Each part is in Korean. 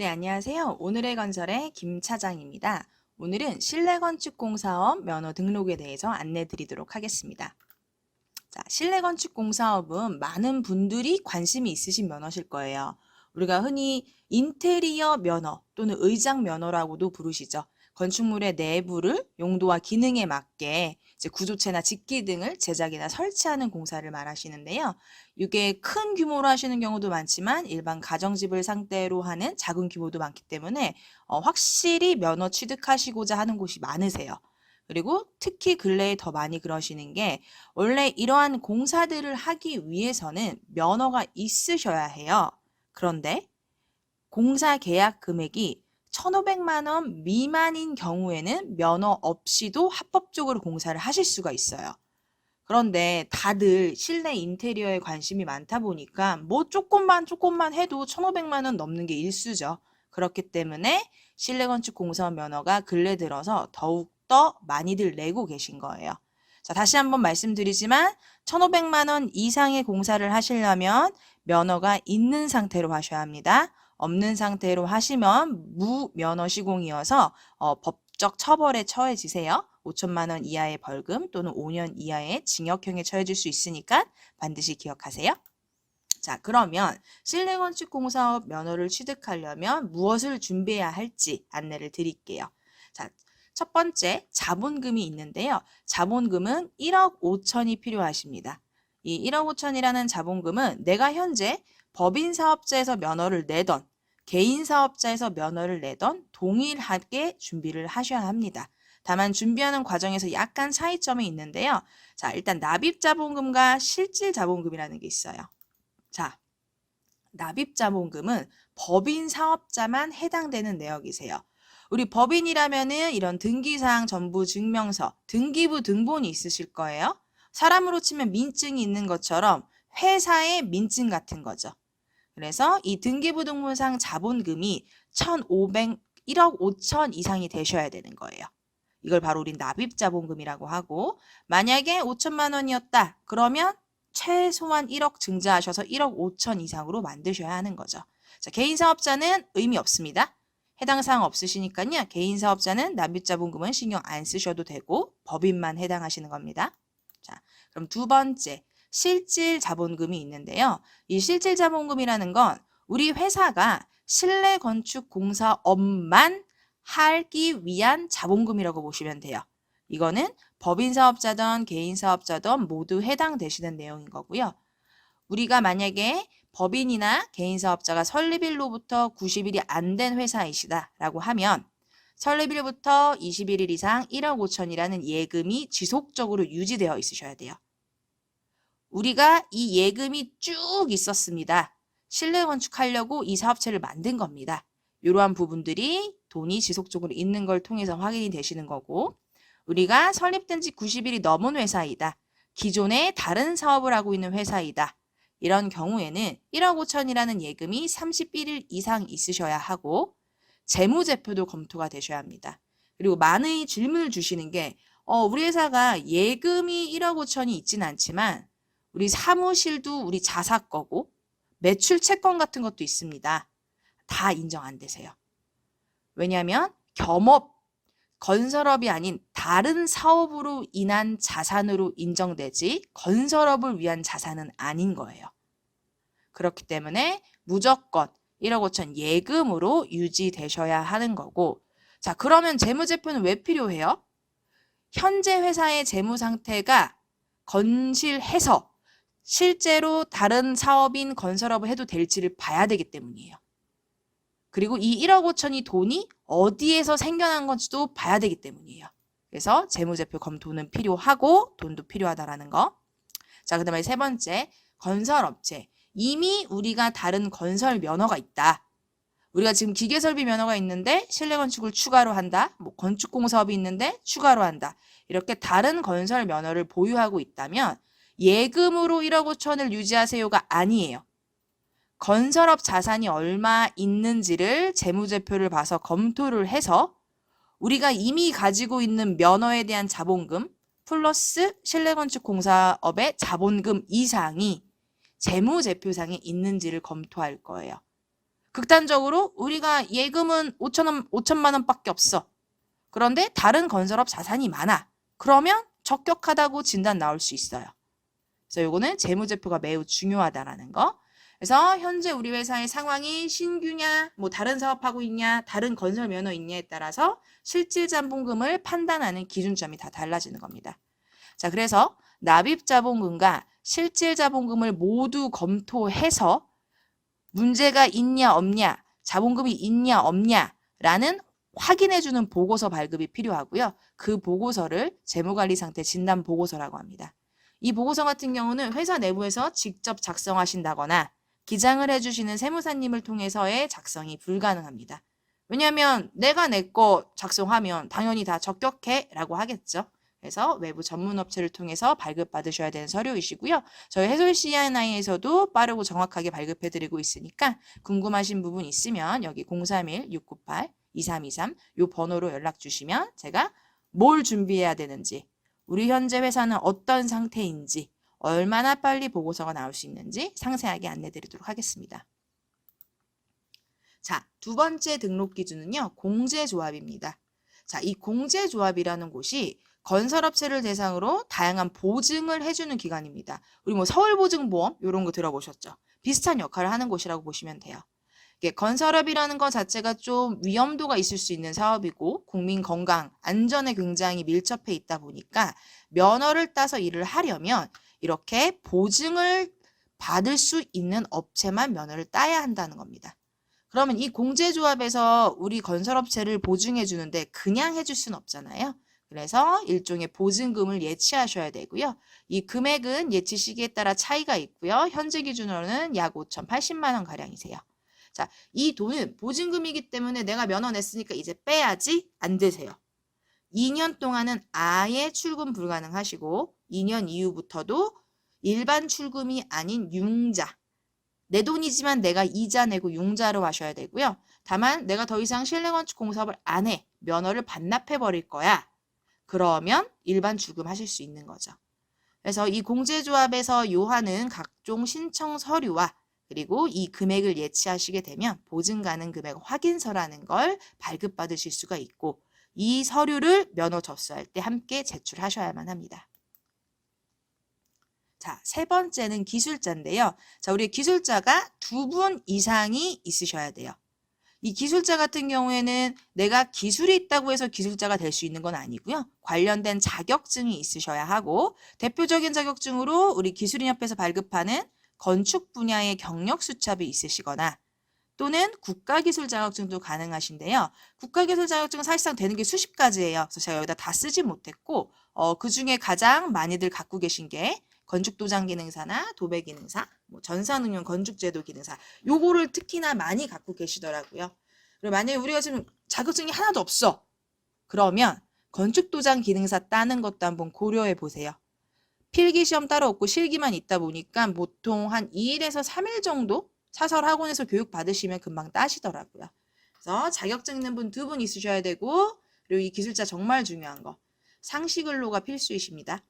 네, 안녕하세요. 오늘의 건설의 김 차장입니다. 오늘은 실내건축공사업 면허 등록에 대해서 안내 드리도록 하겠습니다. 자, 실내건축공사업은 많은 분들이 관심이 있으신 면허실 거예요. 우리가 흔히 인테리어 면허 또는 의장 면허라고도 부르시죠. 건축물의 내부를 용도와 기능에 맞게 이제 구조체나 집기 등을 제작이나 설치하는 공사를 말하시는데요. 이게 큰 규모로 하시는 경우도 많지만 일반 가정집을 상대로 하는 작은 규모도 많기 때문에 확실히 면허 취득하시고자 하는 곳이 많으세요. 그리고 특히 근래에 더 많이 그러시는 게 원래 이러한 공사들을 하기 위해서는 면허가 있으셔야 해요. 그런데 공사 계약 금액이 1,500만 원 미만인 경우에는 면허 없이도 합법적으로 공사를 하실 수가 있어요. 그런데 다들 실내 인테리어에 관심이 많다 보니까 뭐 조금만 해도 1,500만 원 넘는 게 일수죠. 그렇기 때문에 실내 건축 공사 면허가 근래 들어서 더욱더 많이들 내고 계신 거예요. 자, 다시 한번 말씀드리지만 1,500만 원 이상의 공사를 하시려면 면허가 있는 상태로 하셔야 합니다. 없는 상태로 하시면 무면허 시공이어서 법적 처벌에 처해지세요. 5천만 원 이하의 벌금 또는 5년 이하의 징역형에 처해질 수 있으니까 반드시 기억하세요. 자, 그러면 실내건축공사업 면허를 취득하려면 무엇을 준비해야 할지 안내를 드릴게요. 자, 첫 번째 자본금이 있는데요. 자본금은 1억 5천이 필요하십니다. 이 1억 5천이라는 자본금은 내가 현재 법인 사업자에서 면허를 내던 개인 사업자에서 면허를 내던 동일하게 준비를 하셔야 합니다. 다만 준비하는 과정에서 약간 차이점이 있는데요. 자, 일단 납입자본금과 실질자본금이라는 게 있어요. 자, 납입자본금은 법인 사업자만 해당되는 내역이세요. 우리 법인이라면은 이런 등기사항 전부 증명서, 등기부 등본이 있으실 거예요. 사람으로 치면 민증이 있는 것처럼 회사의 민증 같은 거죠. 그래서 이 등기부 등본상 자본금이 1억 5천 이상이 되셔야 되는 거예요. 이걸 바로 우린 납입자본금이라고 하고, 만약에 5천만 원이었다. 그러면 최소한 1억 증자하셔서 1억 5천 이상으로 만드셔야 하는 거죠. 자, 개인 사업자는 의미 없습니다. 해당 사항 없으시니까요. 개인 사업자는 납입자본금은 신경 안 쓰셔도 되고 법인만 해당하시는 겁니다. 자, 그럼 두 번째, 실질자본금이 있는데요. 이 실질자본금이라는 건 우리 회사가 실내건축공사업만 하기 위한 자본금이라고 보시면 돼요. 이거는 법인 사업자든 개인 사업자든 모두 해당되시는 내용인 거고요. 우리가 만약에 법인이나 개인 사업자가 설립일로부터 90일이 안 된 회사이시다라고 하면 설립일부터 21일 이상 1억 5천이라는 예금이 지속적으로 유지되어 있으셔야 돼요. 우리가 이 예금이 쭉 있었습니다. 실내 건축하려고 이 사업체를 만든 겁니다. 이러한 부분들이 돈이 지속적으로 있는 걸 통해서 확인이 되시는 거고, 우리가 설립된 지 90일이 넘은 회사이다. 기존에 다른 사업을 하고 있는 회사이다. 이런 경우에는 1억 5천이라는 예금이 31일 이상 있으셔야 하고 재무제표도 검토가 되셔야 합니다. 그리고 많은 질문을 주시는 게 우리 회사가 예금이 1억 5천이 있진 않지만 우리 사무실도 우리 자사 거고 매출 채권 같은 것도 있습니다. 다 인정 안 되세요. 왜냐하면 겸업, 건설업이 아닌 다른 사업으로 인한 자산으로 인정되지 건설업을 위한 자산은 아닌 거예요. 그렇기 때문에 무조건 1억 5천 예금으로 유지되셔야 하는 거고, 자, 그러면 재무제표는 왜 필요해요? 현재 회사의 재무 상태가 건실해서 실제로 다른 사업인 건설업을 해도 될지를 봐야 되기 때문이에요. 그리고 이 1억 5천이 돈이 어디에서 생겨난 건지도 봐야 되기 때문이에요. 그래서 재무제표 검토는 필요하고 돈도 필요하다라는 거. 자, 그 다음에 세 번째, 건설업체. 이미 우리가 다른 건설 면허가 있다. 우리가 지금 기계설비 면허가 있는데 실내건축을 추가로 한다. 뭐 건축공사업이 있는데 추가로 한다. 이렇게 다른 건설 면허를 보유하고 있다면 예금으로 1억 5천을 유지하세요가 아니에요. 건설업 자산이 얼마 있는지를 재무제표를 봐서 검토를 해서 우리가 이미 가지고 있는 면허에 대한 자본금 플러스 극단적으로 우리가 예금은 5천만 원밖에 없어. 그런데 다른 건설업 자산이 많아. 그러면 적격하다고 진단 나올 수 있어요. 그래서 요거는 재무제표가 매우 중요하다라는 거. 그래서 현재 우리 회사의 상황이 신규냐, 뭐 다른 사업하고 있냐, 다른 건설 면허 있냐에 따라서 실질자본금을 판단하는 기준점이 다 달라지는 겁니다. 자, 그래서 납입자본금과 실질자본금을 모두 검토해서 문제가 있냐 없냐, 자본금이 있냐 없냐라는 확인해주는 보고서 발급이 필요하고요. 그 보고서를 재무관리상태 진단 보고서라고 합니다. 이 보고서 같은 경우는 회사 내부에서 직접 작성하신다거나 기장을 해주시는 세무사님을 통해서의 작성이 불가능합니다. 왜냐하면 내가 내 거 작성하면 당연히 다 적격해 라고 하겠죠. 그래서 외부 전문 업체를 통해서 발급받으셔야 되는 서류이시고요. 저희 해솔 C&I에서도 빠르고 정확하게 발급해드리고 있으니까 궁금하신 부분 있으면 여기 031-698-2323 이 번호로 연락 주시면 제가 뭘 준비해야 되는지, 우리 현재 회사는 어떤 상태인지, 얼마나 빨리 보고서가 나올 수 있는지 상세하게 안내드리도록 하겠습니다. 자, 두 번째 등록 기준은요, 공제조합입니다. 자, 이 공제조합이라는 곳이 건설업체를 대상으로 다양한 보증을 해주는 기관입니다. 우리 뭐 서울보증보험 이런 거 들어보셨죠? 비슷한 역할을 하는 곳이라고 보시면 돼요. 이게 건설업이라는 것 자체가 좀 위험도가 있을 수 있는 사업이고 국민 건강, 안전에 굉장히 밀접해 있다 보니까 면허를 따서 일을 하려면 이렇게 보증을 받을 수 있는 업체만 면허를 따야 한다는 겁니다. 그러면 이 공제조합에서 우리 건설업체를 보증해 주는데 그냥 해줄 수는 없잖아요. 그래서 일종의 보증금을 예치하셔야 되고요. 이 금액은 예치 시기에 따라 차이가 있고요. 현재 기준으로는 약 5,080만 원 가량이세요. 자, 이 돈은 보증금이기 때문에 내가 면허 냈으니까 이제 빼야지 안 되세요. 2년 동안은 아예 출금 불가능하시고 2년 이후부터도 일반 출금이 아닌 융자, 내 돈이지만 내가 이자 내고 융자로 하셔야 되고요. 다만 내가 더 이상 실내건축 공사업을 안 해. 면허를 반납해 버릴 거야. 그러면 일반 출금하실 수 있는 거죠. 그래서 이 공제조합에서 요하는 각종 신청 서류와 그리고 이 금액을 예치하시게 되면 보증 가능 금액 확인서라는 걸 발급받으실 수가 있고 이 서류를 면허 접수할 때 함께 제출하셔야만 합니다. 자, 세 번째는 기술자인데요. 자, 우리 기술자가 2분 이상이 있으셔야 돼요. 이 기술자 같은 경우에는 내가 기술이 있다고 해서 기술자가 될 수 있는 건 아니고요. 관련된 자격증이 있으셔야 하고 대표적인 자격증으로 우리 기술인협회에서 발급하는 건축 분야의 경력 수첩이 있으시거나 또는 국가기술 자격증도 가능하신데요. 국가기술 자격증은 사실상 되는 게 수십 가지예요. 그래서 제가 여기다 다 쓰지 못했고 그중에 가장 많이들 갖고 계신 게 건축도장기능사나 도배기능사, 뭐 전산응용 건축제도기능사 요거를 특히나 많이 갖고 계시더라고요. 그리고 만약에 우리가 지금 자격증이 하나도 없어. 그러면 건축도장기능사 따는 것도 한번 고려해 보세요. 필기시험 따로 없고 실기만 있다 보니까 보통 한 2일에서 3일 정도 사설학원에서 교육 받으시면 금방 따시더라고요. 그래서 자격증 있는 분 2분 있으셔야 되고 그리고 이 기술자 정말 중요한 거 상시근로가 필수이십니다.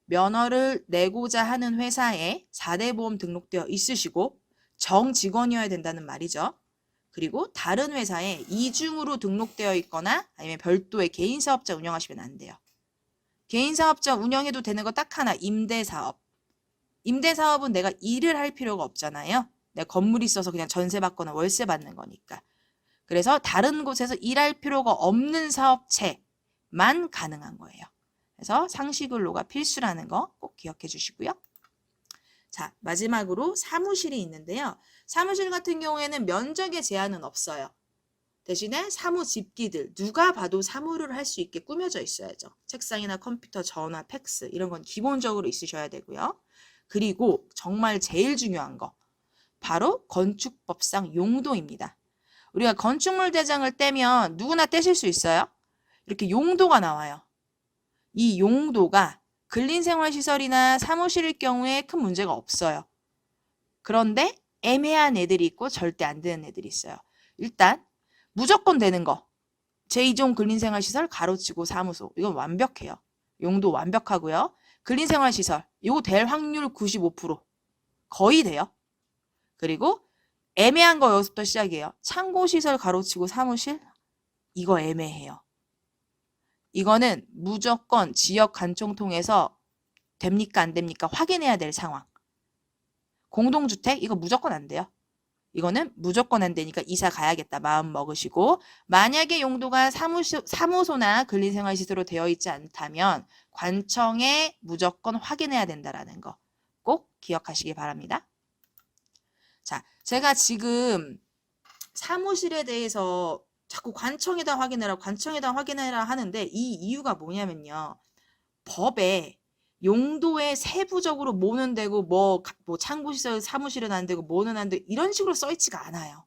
면허를 내고자 하는 회사에 4대 보험 등록되어 있으시고 정직원이어야 된다는 말이죠. 그리고 다른 회사에 이중으로 등록되어 있거나 아니면 별도의 개인사업자 운영하시면 안 돼요. 개인사업자 운영해도 되는 거 딱 하나, 임대사업. 임대사업은 내가 일을 할 필요가 없잖아요. 내가 건물이 있어서 그냥 전세 받거나 월세 받는 거니까. 그래서 다른 곳에서 일할 필요가 없는 사업체만 가능한 거예요. 그래서 상시근로가 필수라는 거 꼭 기억해 주시고요. 자, 마지막으로 사무실이 있는데요. 사무실 같은 경우에는 면적에 제한은 없어요. 대신에 사무 집기들, 누가 봐도 사무를 할 수 있게 꾸며져 있어야죠. 책상이나 컴퓨터, 전화, 팩스 이런 건 기본적으로 있으셔야 되고요. 그리고 정말 제일 중요한 거, 바로 건축법상 용도입니다. 우리가 건축물 대장을 떼면 누구나 떼실 수 있어요. 이렇게 용도가 나와요. 이 용도가 근린생활시설이나 사무실일 경우에 큰 문제가 없어요. 그런데 애매한 애들이 있고 절대 안 되는 애들이 있어요. 일단 무조건 되는 거. 제2종 근린생활시설 가로치고 사무소. 이건 완벽해요. 용도 완벽하고요. 근린생활시설. 이거 될 확률 95%. 거의 돼요. 그리고 애매한 거 여기서부터 시작이에요. 창고시설 가로치고 사무실? 이거 애매해요. 이거는 무조건 지역 관청 통해서 됩니까 안 됩니까 확인해야 될 상황. 공동주택? 이거 무조건 안 돼요. 이거는 무조건 안 되니까 이사 가야겠다 마음 먹으시고, 만약에 용도가 사무소나 근린생활시설로 되어 있지 않다면 관청에 무조건 확인해야 된다라는 거 꼭 기억하시기 바랍니다. 자, 제가 지금 사무실에 대해서 자꾸 관청에다 확인해라 하는데 이 이유가 뭐냐면요. 법에 용도에 세부적으로 뭐는 되고 뭐 창고시설 사무실은 안 되고 뭐는 안 되고 이런 식으로 써 있지가 않아요.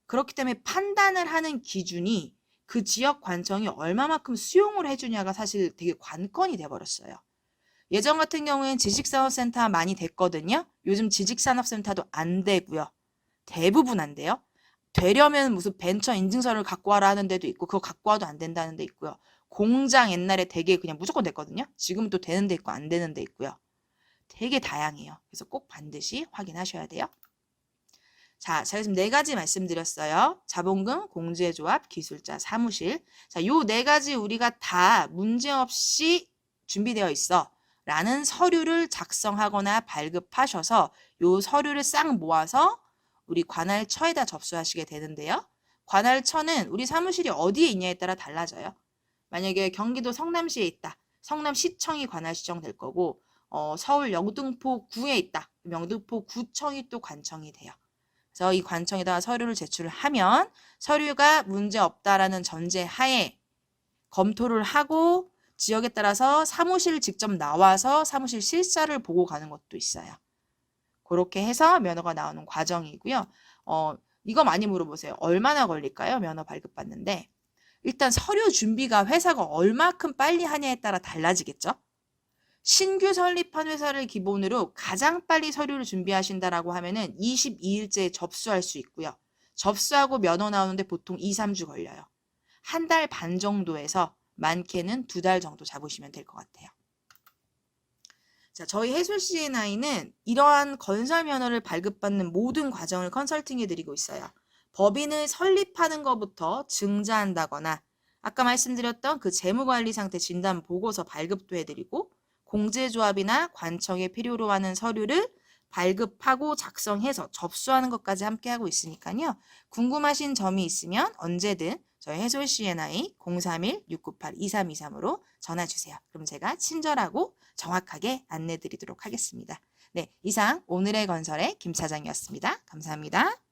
그렇기 때문에 판단을 하는 기준이 그 지역 관청이 얼마만큼 수용을 해주냐가 사실 되게 관건이 돼버렸어요. 예전 같은 경우에는 지식산업센터 많이 됐거든요. 요즘 지식산업센터도 안 되고요. 대부분 안 돼요. 되려면 무슨 벤처 인증서를 갖고 와라 하는 데도 있고 그거 갖고 와도 안 된다는 데 있고요. 공장 옛날에 되게 그냥 무조건 됐거든요. 지금은 또 되는 데 있고 안 되는 데 있고요. 되게 다양해요. 그래서 꼭 반드시 확인하셔야 돼요. 자, 제가 지금 4가지 말씀드렸어요. 자본금, 공제조합, 기술자, 사무실. 자, 요 4가지 우리가 다 문제없이 준비되어 있어 라는 서류를 작성하거나 발급하셔서 요 서류를 싹 모아서 우리 관할처에다 접수하시게 되는데요. 관할처는 우리 사무실이 어디에 있냐에 따라 달라져요. 만약에 경기도 성남시에 있다. 성남시청이 관할시청 될 거고, 서울 영등포구에 있다. 영등포구청이 또 관청이 돼요. 그래서 이 관청에다가 서류를 제출을 하면 서류가 문제 없다라는 전제 하에 검토를 하고 지역에 따라서 사무실 직접 나와서 사무실 실사를 보고 가는 것도 있어요. 그렇게 해서 면허가 나오는 과정이고요. 이거 많이 물어보세요. 얼마나 걸릴까요? 면허 발급받는데. 일단 서류 준비가 회사가 얼마큼 빨리 하냐에 따라 달라지겠죠. 신규 설립한 회사를 기본으로 가장 빨리 서류를 준비하신다라고 하면은 22일째에 접수할 수 있고요. 접수하고 면허 나오는데 보통 2, 3주 걸려요. 한 달 반 정도에서 많게는 2달 정도 잡으시면 될 것 같아요. 자, 저희 해솔 C&I는 이러한 건설 면허를 발급받는 모든 과정을 컨설팅해 드리고 있어요. 법인을 설립하는 것부터 증자한다거나 아까 말씀드렸던 그 재무관리 상태 진단 보고서 발급도 해드리고 공제조합이나 관청에 필요로 하는 서류를 발급하고 작성해서 접수하는 것까지 함께 하고 있으니까요. 궁금하신 점이 있으면 언제든 저희 해솔 C&I 031-698-2323으로 전화 주세요. 그럼 제가 친절하고 정확하게 안내 드리도록 하겠습니다. 네, 이상 오늘의 건설의 김 차장이었습니다. 감사합니다.